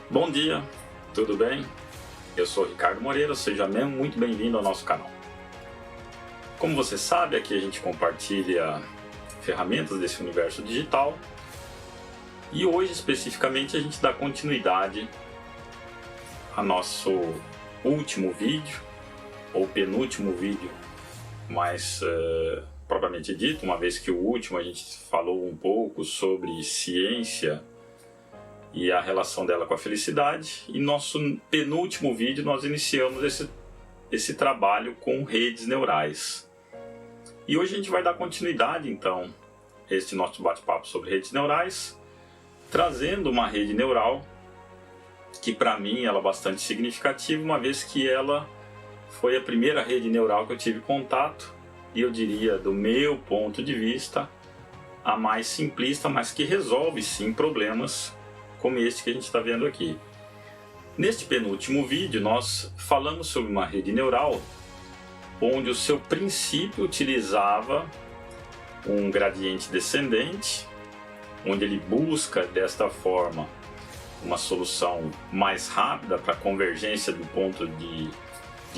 Bom dia, tudo bem? Eu sou Ricardo Moreira, seja muito bem-vindo ao nosso canal. Como você sabe, aqui a gente compartilha ferramentas desse universo digital e hoje especificamente a gente dá continuidade a nosso último vídeo, ou penúltimo vídeo, mais propriamente dito, uma vez que o último a gente falou um pouco sobre ciência e a relação dela com a felicidade, e nosso penúltimo vídeo nós iniciamos esse trabalho com redes neurais. E hoje a gente vai dar continuidade então a este nosso bate-papo sobre redes neurais, trazendo uma rede neural que para mim ela é bastante significativa, uma vez que ela foi a primeira rede neural que eu tive contato, e eu diria, do meu ponto de vista, a mais simplista, mas que resolve sim problemas como este que a gente está vendo aqui. Neste penúltimo vídeo nós falamos sobre uma rede neural onde o seu princípio utilizava um gradiente descendente, onde ele busca desta forma uma solução mais rápida para a convergência do ponto de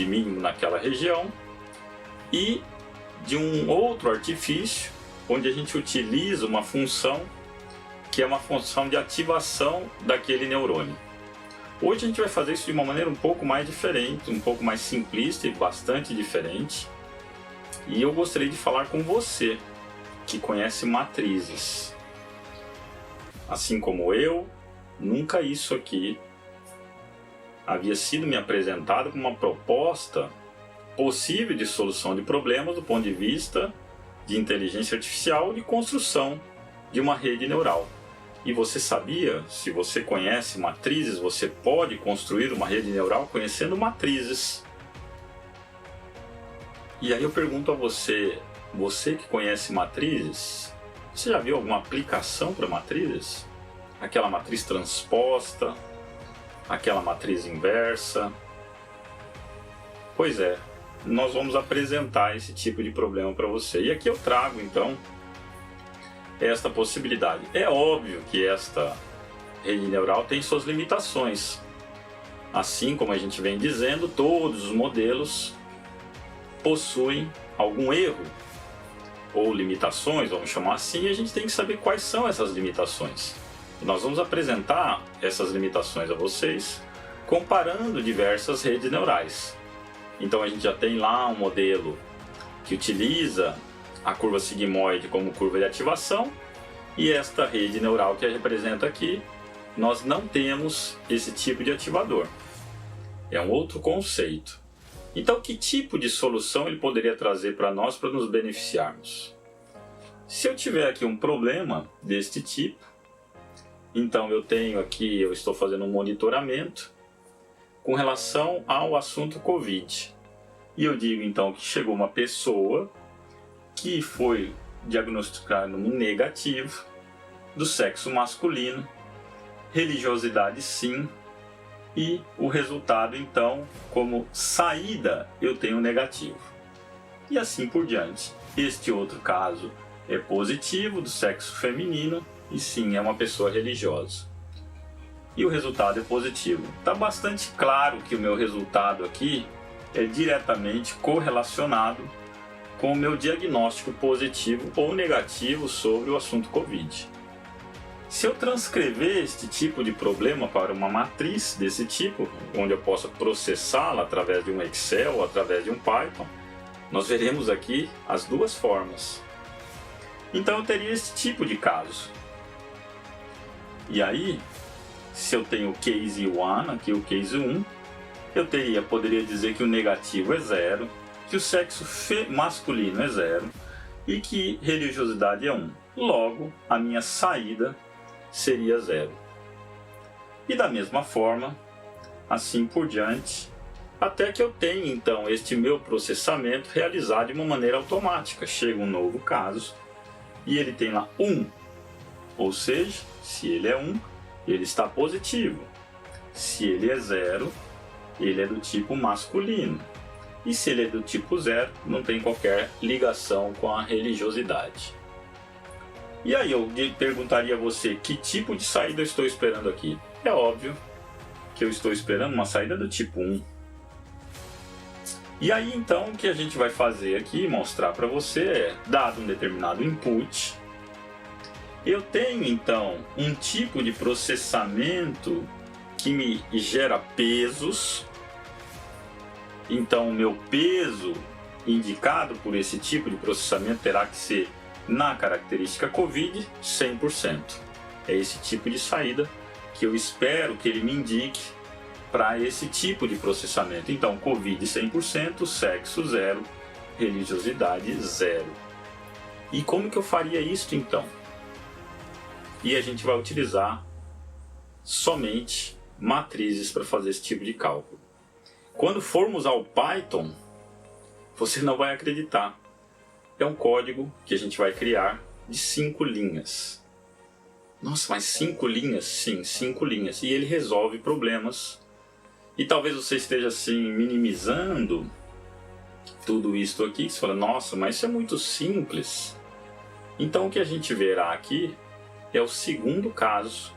mínimo naquela região, e de um outro artifício onde a gente utiliza uma função que é uma função de ativação daquele neurônio. Hoje a gente vai fazer isso de uma maneira um pouco mais diferente, um pouco mais simplista e bastante diferente. E eu gostaria de falar com você que conhece matrizes. Assim como eu, nunca isso aqui havia sido me apresentado como uma proposta possível de solução de problemas do ponto de vista de inteligência artificial e de construção de uma rede neural. E você sabia, se você conhece matrizes, você pode construir uma rede neural conhecendo matrizes. E aí eu pergunto a você, você que conhece matrizes, você já viu alguma aplicação para matrizes? Aquela matriz transposta, aquela matriz inversa? Pois é, nós vamos apresentar esse tipo de problema para você. E aqui eu trago então esta possibilidade. É óbvio que esta rede neural tem suas limitações. Assim como a gente vem dizendo, todos os modelos possuem algum erro ou limitações, vamos chamar assim, e a gente tem que saber quais são essas limitações. E nós vamos apresentar essas limitações a vocês comparando diversas redes neurais. Então a gente já tem lá um modelo que utiliza a curva sigmoide como curva de ativação, e esta rede neural que representa aqui, nós não temos esse tipo de ativador. É um outro conceito. Então, que tipo de solução ele poderia trazer para nós para nos beneficiarmos? Se eu tiver aqui um problema deste tipo, então eu estou fazendo um monitoramento com relação ao assunto Covid. E eu digo então que chegou uma pessoa que foi diagnosticado no negativo, do sexo masculino, religiosidade sim, e o resultado então, como saída, eu tenho negativo. E assim por diante. Este outro caso é positivo, do sexo feminino, e sim, é uma pessoa religiosa. E o resultado é positivo. Está bastante claro que o meu resultado aqui é diretamente correlacionado com o meu diagnóstico positivo ou negativo sobre o assunto Covid. Se eu transcrever este tipo de problema para uma matriz desse tipo, onde eu possa processá-la através de um Excel ou através de um Python, nós veremos aqui as duas formas. Então eu teria esse tipo de caso. E aí, se eu tenho o case 1, aqui o case 1, eu poderia dizer que o negativo é 0, que o sexo masculino é 0 e que religiosidade é 1. Logo, a minha saída seria 0. E da mesma forma, assim por diante, até que eu tenha então este meu processamento realizado de uma maneira automática. Chega um novo caso e ele tem lá 1, ou seja, se ele é 1, ele está positivo. Se ele é 0, ele é do tipo masculino. E se ele é do tipo 0, não tem qualquer ligação com a religiosidade. E aí eu perguntaria a você, que tipo de saída eu estou esperando aqui? É óbvio que eu estou esperando uma saída do tipo 1. E aí então o que a gente vai fazer aqui, mostrar para você é, dado um determinado input, eu tenho então um tipo de processamento que me gera pesos. Então o meu peso indicado por esse tipo de processamento terá que ser, na característica COVID, 100%. É esse tipo de saída que eu espero que ele me indique para esse tipo de processamento. Então, COVID 100%, sexo 0, religiosidade 0. E como que eu faria isso então? E a gente vai utilizar somente matrizes para fazer esse tipo de cálculo. Quando formos ao Python, você não vai acreditar. É um código que a gente vai criar de 5 linhas. Nossa, mas 5 linhas? Sim, 5 linhas. E ele resolve problemas. E talvez você esteja assim minimizando tudo isso aqui. Você fala, nossa, mas isso é muito simples. Então o que a gente verá aqui é o segundo caso.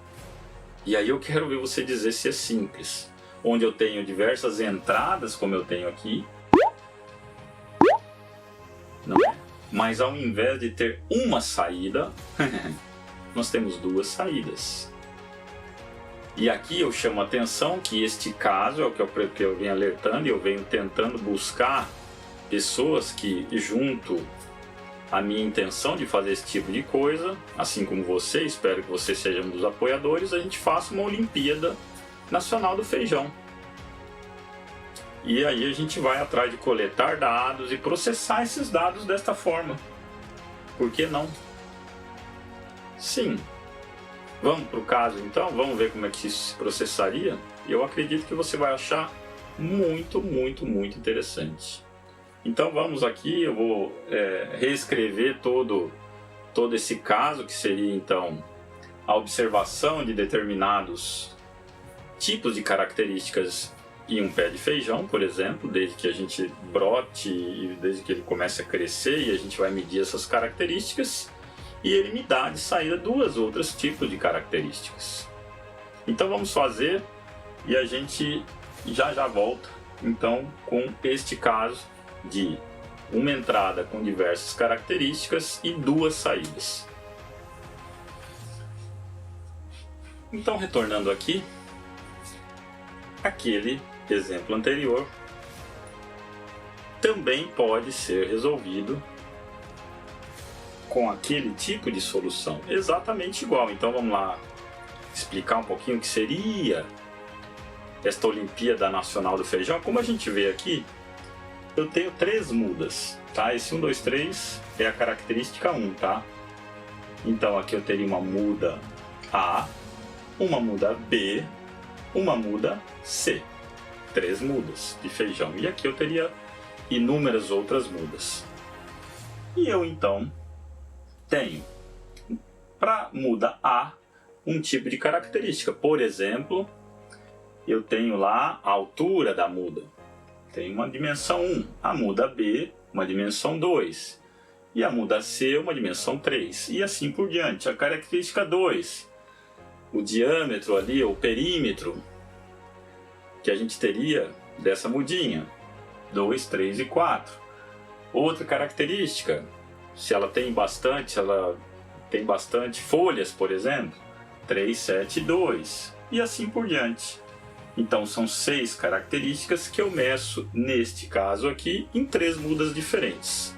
E aí eu quero ver você dizer se é simples. Onde eu tenho diversas entradas, como eu tenho aqui. Não é? Mas ao invés de ter uma saída, nós temos 2 saídas. E aqui eu chamo a atenção que este caso é o que eu venho alertando e eu venho tentando buscar pessoas que, junto à minha intenção de fazer esse tipo de coisa, assim como você, espero que você seja um dos apoiadores, a gente faça uma Olimpíada Nacional do Feijão. E aí a gente vai atrás de coletar dados e processar esses dados desta forma. Por que não? Sim. Vamos para o caso então? Vamos ver como é que isso se processaria? Eu acredito que você vai achar muito interessante. Então vamos aqui, eu vou reescrever todo esse caso, que seria então a observação de determinados tipos de características em um pé de feijão, por exemplo, desde que a gente brote e desde que ele comece a crescer, e a gente vai medir essas características. E ele me dá de saída 2 outros tipos de características. Então vamos fazer e a gente já volta então com este caso de uma entrada com diversas características e 2 saídas. Então, retornando aqui, aquele exemplo anterior também pode ser resolvido com aquele tipo de solução, exatamente igual. Então vamos lá explicar um pouquinho o que seria esta Olimpíada Nacional do Feijão. Como a gente vê aqui, eu tenho 3 mudas, tá? Esse 1, 2, 3 é a característica 1, tá? Então aqui eu teria uma muda A, uma muda B, uma muda C. 3 mudas de feijão. E aqui eu teria inúmeras outras mudas. E eu então tenho, para muda A, um tipo de característica. Por exemplo, eu tenho lá a altura da muda. Tem uma dimensão 1. A muda B, uma dimensão 2. E a muda C, uma dimensão 3. E assim por diante. A característica 2, o diâmetro ali, o perímetro que a gente teria dessa mudinha. 2, 3 e 4. Outra característica, se ela tem bastante folhas, por exemplo, 3, 7 e 2, e assim por diante. Então são 6 características que eu meço, neste caso aqui, em 3 mudas diferentes.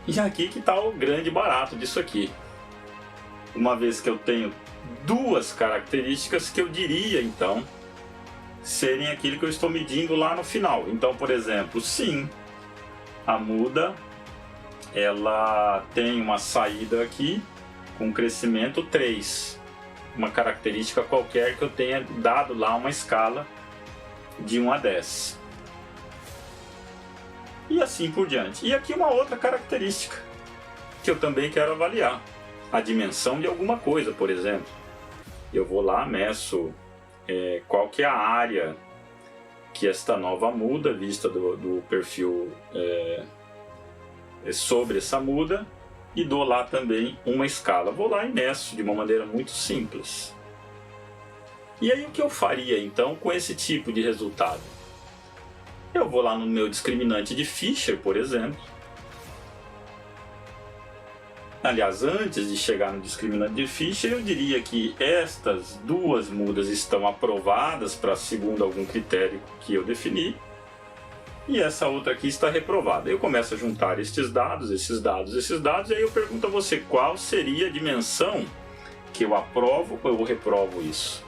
E aqui que está o grande barato disso aqui. Uma vez que eu tenho 2 características que eu diria, então, serem aquilo que eu estou medindo lá no final. Então, por exemplo, sim, a muda ela tem uma saída aqui com crescimento 3, uma característica qualquer que eu tenha dado lá uma escala de 1 a 10. E assim por diante. E aqui uma outra característica que eu também quero avaliar, a dimensão de alguma coisa, por exemplo. Eu vou lá, meço qual que é a área que esta nova muda, vista do perfil sobre essa muda, e dou lá também uma escala. Vou lá e meço de uma maneira muito simples. E aí o que eu faria então com esse tipo de resultado? Eu vou lá no meu discriminante de Fisher, por exemplo. Aliás, antes de chegar no discriminante de Fisher, eu diria que estas duas mudas estão aprovadas para segundo algum critério que eu defini, e essa outra aqui está reprovada. Eu começo a juntar esses dados, e aí eu pergunto a você qual seria a dimensão que eu aprovo ou eu reprovo isso.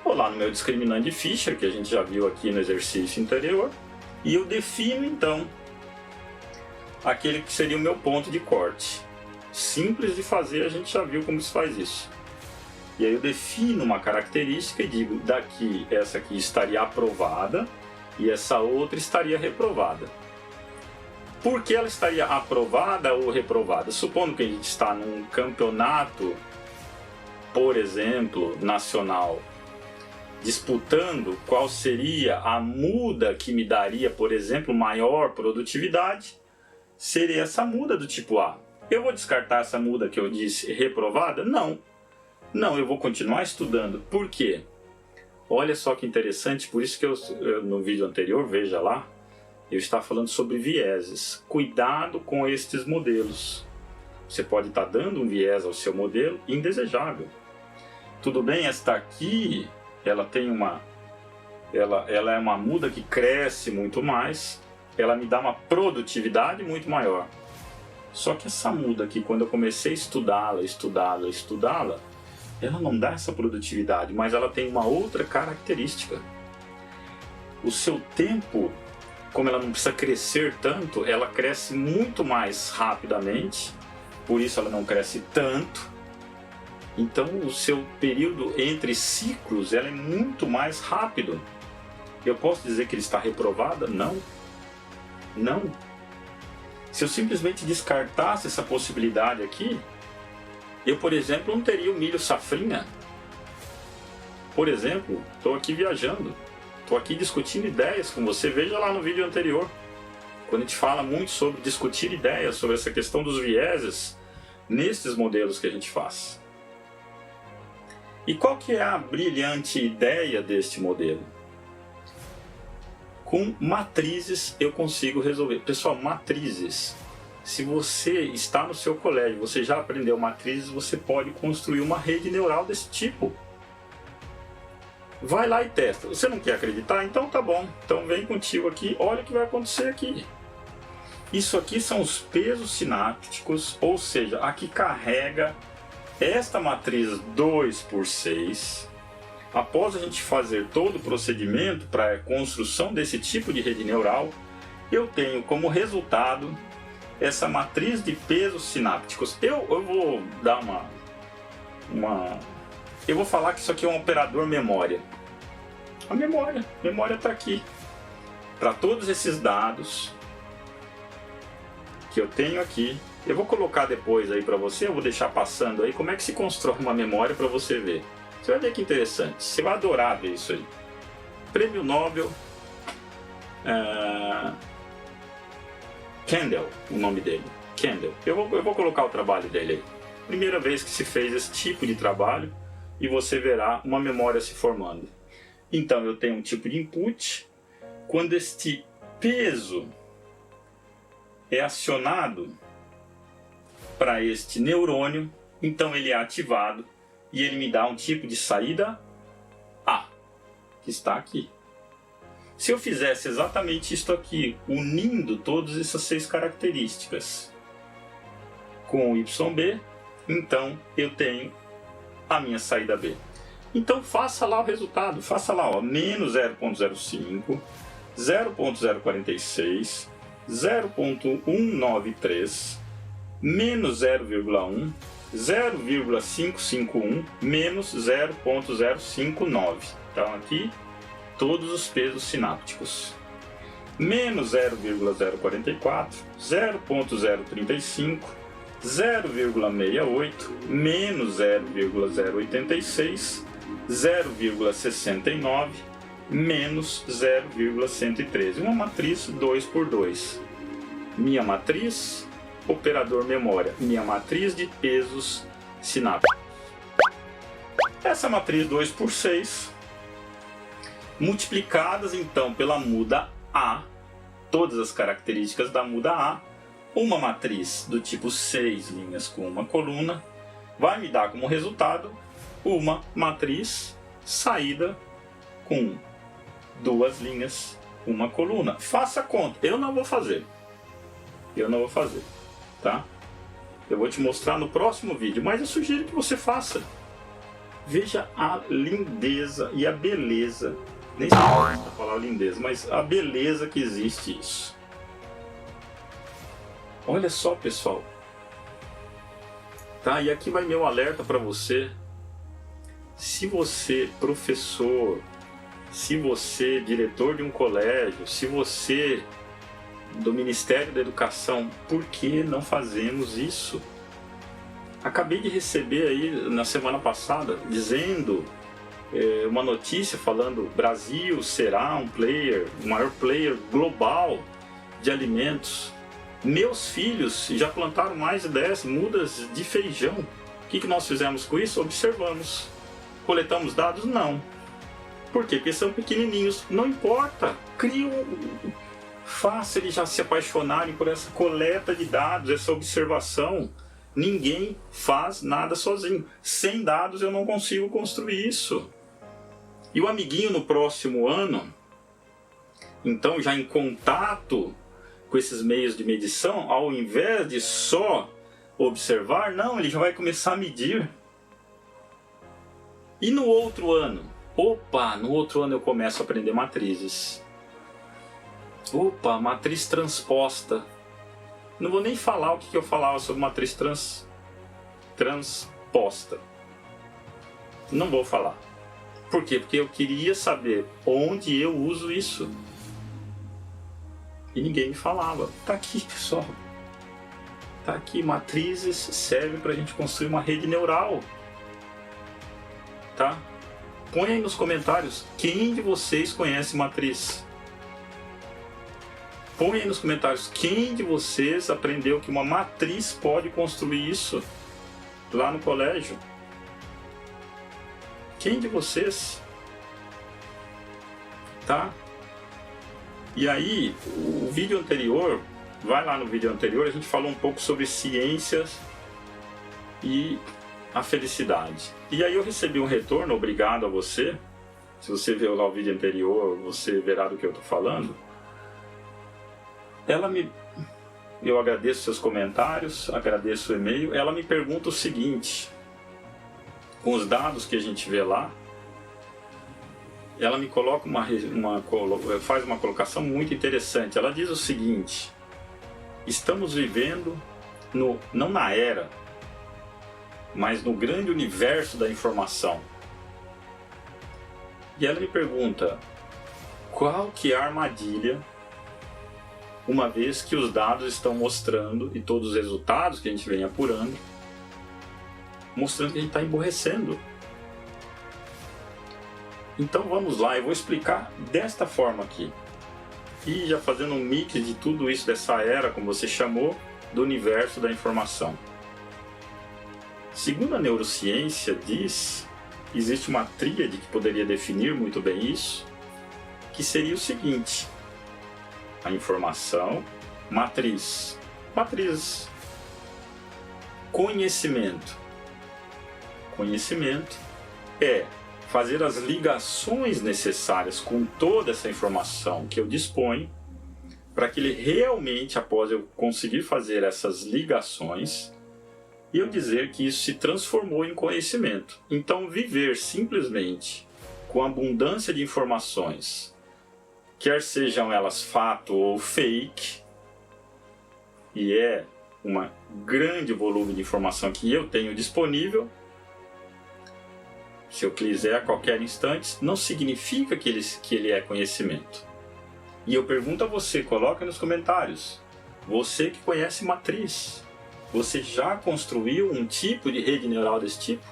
Vou lá no meu discriminante de Fisher, que a gente já viu aqui no exercício anterior, e eu defino então aquele que seria o meu ponto de corte. Simples de fazer, a gente já viu como se faz isso. E aí eu defino uma característica e digo, daqui, essa aqui estaria aprovada e essa outra estaria reprovada. Por que ela estaria aprovada ou reprovada? Supondo que a gente está num campeonato, por exemplo, nacional, disputando qual seria a muda que me daria, por exemplo, maior produtividade, seria essa muda do tipo A. Eu vou descartar essa muda que eu disse reprovada? Não. Não, eu vou continuar estudando. Por quê? Olha só que interessante, por isso que eu no vídeo anterior, veja lá, eu estava falando sobre vieses. Cuidado com estes modelos. Você pode estar dando um viés ao seu modelo indesejável. Tudo bem, esta aqui, ela tem ela é uma muda que cresce muito mais, ela me dá uma produtividade muito maior. Só que essa muda aqui, quando eu comecei a estudá-la, ela não dá essa produtividade, mas ela tem uma outra característica. O seu tempo, como ela não precisa crescer tanto, ela cresce muito mais rapidamente, por isso ela não cresce tanto. Então o seu período entre ciclos ela é muito mais rápido. Eu posso dizer que ele está reprovada? Não. Não. Se eu simplesmente descartasse essa possibilidade aqui, eu, por exemplo, não teria o milho safrinha. Por exemplo, estou aqui viajando, estou aqui discutindo ideias com você. Veja lá no vídeo anterior, quando a gente fala muito sobre discutir ideias, sobre essa questão dos vieses, nesses modelos que a gente faz. E qual que é a brilhante ideia deste modelo? Com matrizes eu consigo resolver. Pessoal, matrizes. Se você está no seu colégio, você já aprendeu matrizes, você pode construir uma rede neural desse tipo. Vai lá e testa. Você não quer acreditar? Então tá bom. Então vem contigo aqui, olha o que vai acontecer aqui. Isso aqui são os pesos sinápticos, ou seja, a que carrega esta matriz 2×6. Após a gente fazer todo o procedimento para a construção desse tipo de rede neural, eu tenho como resultado essa matriz de pesos sinápticos. Eu vou dar eu vou falar que isso aqui é um operador memória. A memória está aqui. Para todos esses dados que eu tenho aqui, eu vou colocar depois aí para você, eu vou deixar passando aí como é que se constrói uma memória para você ver. Você vai ver que interessante, você vai adorar ver isso aí. Prêmio Nobel, Kendall, o nome dele, Kendall. Eu vou colocar o trabalho dele aí. Primeira vez que se fez esse tipo de trabalho e você verá uma memória se formando. Então eu tenho um tipo de input, quando este peso é acionado para este neurônio, então ele é ativado e ele me dá um tipo de saída A, que está aqui. Se eu fizesse exatamente isto aqui, unindo todas essas 6 características com o YB, então eu tenho a minha saída B. Então faça lá o resultado, faça lá, ó, menos 0.05, 0.046, 0.193, menos 0,1, 0,551, menos 0.059. Então aqui todos os pesos sinápticos. Menos 0,044, 0.035, 0,68, menos 0,086, 0,69, menos 0,113. Uma matriz 2×2. Minha matriz, operador memória. Minha matriz de pesos sinápticos. Essa matriz 2 por 6, multiplicadas então pela muda A, todas as características da muda A, uma matriz do tipo 6 linhas com uma coluna, vai me dar como resultado uma matriz saída com 2 linhas, uma coluna. Faça a conta. Eu não vou fazer. Tá? Eu vou te mostrar no próximo vídeo, mas eu sugiro que você faça. Veja a lindeza e a beleza. Nem sei se falar lindeza, mas a beleza que existe isso. Olha só, pessoal. Tá? E aqui vai meu alerta para você. Se você, professor, se você, diretor de um colégio, se você, do Ministério da Educação, por que não fazemos isso? Acabei de receber aí na semana passada, dizendo uma notícia falando Brasil será o maior player global de alimentos. Meus filhos já plantaram mais de 10 mudas de feijão. O que nós fizemos com isso? Observamos. Coletamos dados? Não. Por quê? Porque são pequenininhos. Não importa. Faça eles já se apaixonarem por essa coleta de dados, essa observação. Ninguém faz nada sozinho. Sem dados eu não consigo construir isso. E o amiguinho no próximo ano, então já em contato com esses meios de medição, ao invés de só observar, não, ele já vai começar a medir. E no outro ano? No outro ano eu começo a aprender matrizes. Matriz transposta. Não vou nem falar o que eu falava sobre matriz transposta. Não vou falar. Por quê? Porque eu queria saber onde eu uso isso. E ninguém me falava. Tá aqui, pessoal. Tá aqui. Matrizes servem para a gente construir uma rede neural. Tá? Põe aí nos comentários quem de vocês conhece matriz. Põe aí nos comentários quem de vocês aprendeu que uma matriz pode construir isso lá no colégio. Quem de vocês? Tá? E aí, o vídeo anterior, vai lá no vídeo anterior, a gente falou um pouco sobre ciências e a felicidade. E aí eu recebi um retorno, obrigado a você. Se você viu lá o vídeo anterior, você verá do que eu estou falando. Eu agradeço seus comentários, agradeço o e-mail. Ela me pergunta o seguinte, com os dados que a gente vê lá, ela me coloca faz uma colocação muito interessante. Ela diz o seguinte: estamos vivendo não na era, mas no grande universo da informação. E ela me pergunta, qual que é a armadilha, uma vez que os dados estão mostrando, e todos os resultados que a gente vem apurando, mostrando que a gente está emborrecendo. Então vamos lá, eu vou explicar desta forma aqui. E já fazendo um mix de tudo isso, dessa era, como você chamou, do universo da informação. Segundo a neurociência diz, existe uma tríade que poderia definir muito bem isso, que seria o seguinte: a informação, matriz, conhecimento. Conhecimento é fazer as ligações necessárias com toda essa informação que eu disponho, para que ele realmente, após eu conseguir fazer essas ligações, e eu dizer que isso se transformou em conhecimento. Então, viver simplesmente com abundância de informações, quer sejam elas fato ou fake, e é um grande volume de informação que eu tenho disponível, se eu quiser a qualquer instante, não significa que ele é conhecimento. E eu pergunto a você, coloca nos comentários, você que conhece matriz, você já construiu um tipo de rede neural desse tipo?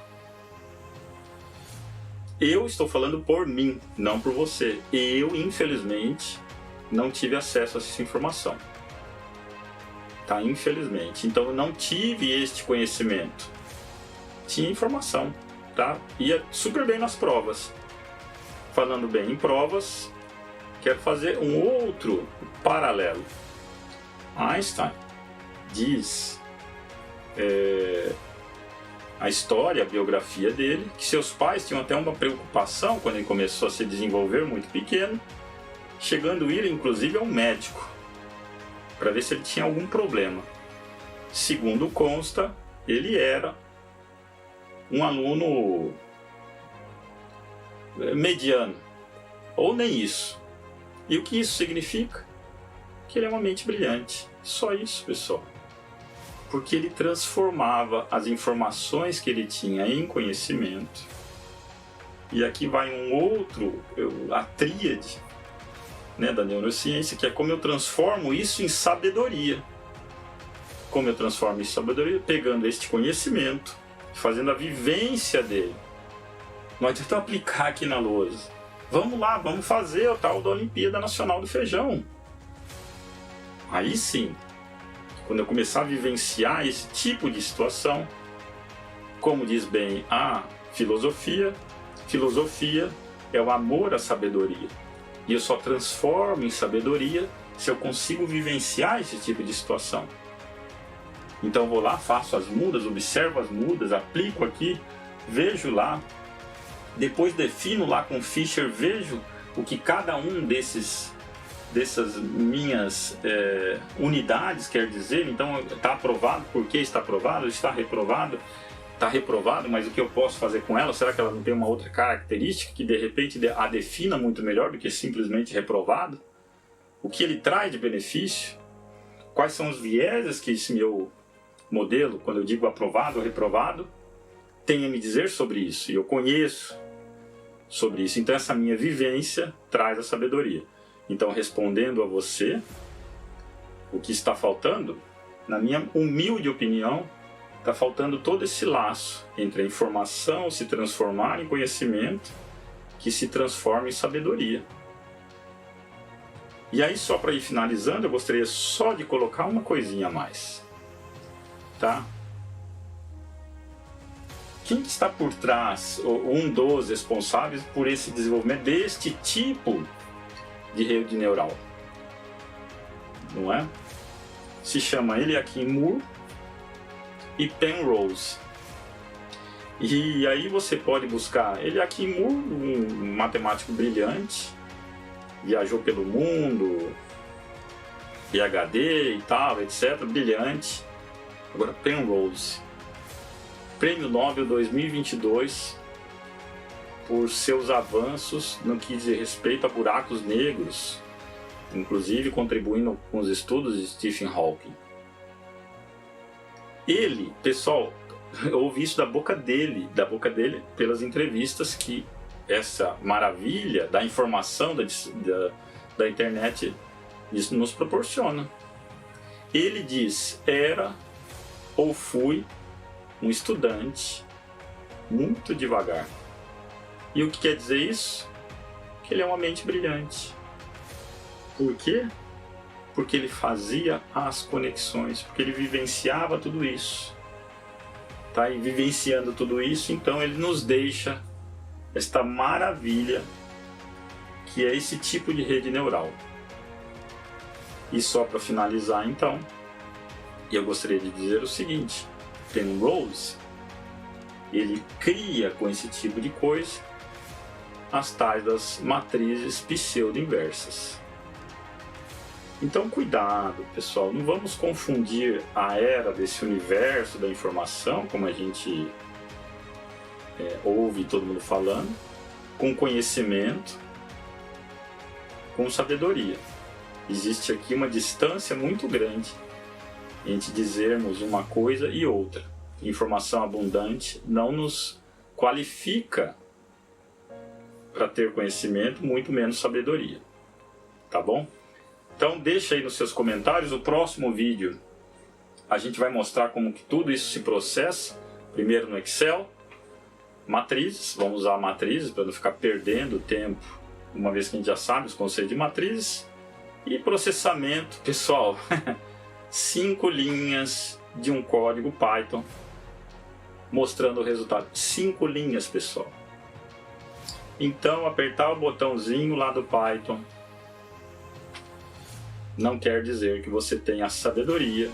Eu estou falando por mim, não por você. Eu, infelizmente, não tive acesso a essa informação. Tá? Infelizmente. Então eu não tive este conhecimento. Tinha informação, tá? Ia super bem nas provas. Falando bem em provas, quero fazer um outro paralelo. Einstein diz a história, a biografia dele, que seus pais tinham até uma preocupação quando ele começou a se desenvolver muito pequeno, chegando a ir inclusive a um médico para ver se ele tinha algum problema. Segundo consta, ele era um aluno mediano, ou nem isso. E o que isso significa? Que ele é uma mente brilhante. Só isso, pessoal. Porque ele transformava as informações que ele tinha em conhecimento. E aqui vai a tríade, né, da neurociência, que é como eu transformo isso em sabedoria. Como eu transformo isso em sabedoria? Pegando este conhecimento, fazendo a vivência dele. Não adianta aplicar aqui na lousa. Vamos lá, vamos fazer o tal da Olimpíada Nacional do Feijão. Aí sim, quando eu começar a vivenciar esse tipo de situação, como diz bem a filosofia é o amor à sabedoria. E eu só transformo em sabedoria se eu consigo vivenciar esse tipo de situação. Então eu vou lá, faço as mudas, observo as mudas, aplico aqui, vejo lá, depois defino lá com Fischer, vejo o que cada um dessas minhas unidades quer dizer. Então está aprovado, por que está aprovado? Está reprovado? Está reprovado, mas o que eu posso fazer com ela? Será que ela não tem uma outra característica que de repente a defina muito melhor do que simplesmente reprovado? O que ele traz de benefício? Quais são os vieses que esse meu modelo, quando eu digo aprovado ou reprovado, tem a me dizer sobre isso? E eu conheço sobre isso. Então essa minha vivência traz a sabedoria. Então, respondendo a você, o que está faltando, na minha humilde opinião, está faltando todo esse laço entre a informação se transformar em conhecimento, que se transforma em sabedoria. E aí, só para ir finalizando, eu gostaria só de colocar uma coisinha a mais. Tá? Quem está por trás, um dos responsáveis por esse desenvolvimento deste tipo de rede neural? Não é? Se chama Eliakim Moore e Penrose. E aí você pode buscar Eliakim Moore, um matemático brilhante, viajou pelo mundo, PhD e tal, etc, brilhante. Agora Penrose, Prêmio Nobel 2022 por seus avanços no que diz respeito a buracos negros, inclusive contribuindo com os estudos de Stephen Hawking. Ele, pessoal, eu ouvi isso da boca dele pelas entrevistas que essa maravilha da informação da internet nos proporciona. Ele diz, era ou fui um estudante muito devagar. E o que quer dizer isso? Que ele é uma mente brilhante. Por quê? Porque ele fazia as conexões, porque ele vivenciava tudo isso. Tá? E vivenciando tudo isso, então ele nos deixa esta maravilha que é esse tipo de rede neural. E só para finalizar então, eu gostaria de dizer o seguinte: Penrose, ele cria com esse tipo de coisa as tais das matrizes pseudo-inversas. Então cuidado, pessoal, não vamos confundir a era desse universo da informação, como a gente ouve todo mundo falando, com conhecimento, com sabedoria. Existe aqui uma distância muito grande entre dizermos uma coisa e outra. Informação abundante não nos qualifica para ter conhecimento, muito menos sabedoria. Tá bom? Então deixa aí nos seus comentários. O próximo vídeo a gente vai mostrar como que tudo isso se processa. Primeiro no Excel, matrizes, vamos usar matrizes para não ficar perdendo tempo, uma vez que a gente já sabe os conceitos de matrizes. E processamento, pessoal, 5 linhas de um código Python mostrando o resultado. 5 linhas, pessoal. Então, apertar o botãozinho lá do Python não quer dizer que você tenha a sabedoria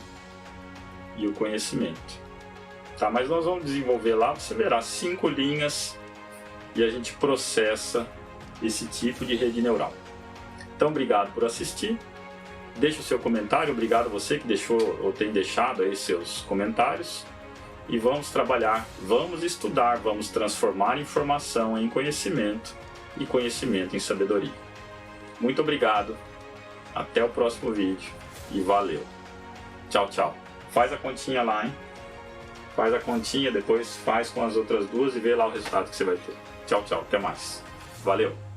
e o conhecimento. Tá? Mas nós vamos desenvolver lá, você verá 5 linhas e a gente processa esse tipo de rede neural. Então, obrigado por assistir. Deixe o seu comentário, obrigado a você que deixou ou tem deixado aí seus comentários. E vamos trabalhar, vamos estudar, vamos transformar informação em conhecimento e conhecimento em sabedoria. Muito obrigado, até o próximo vídeo e valeu. Tchau, tchau. Faz a continha lá, hein? Faz a continha, depois faz com as outras duas e vê lá o resultado que você vai ter. Tchau, tchau, até mais. Valeu.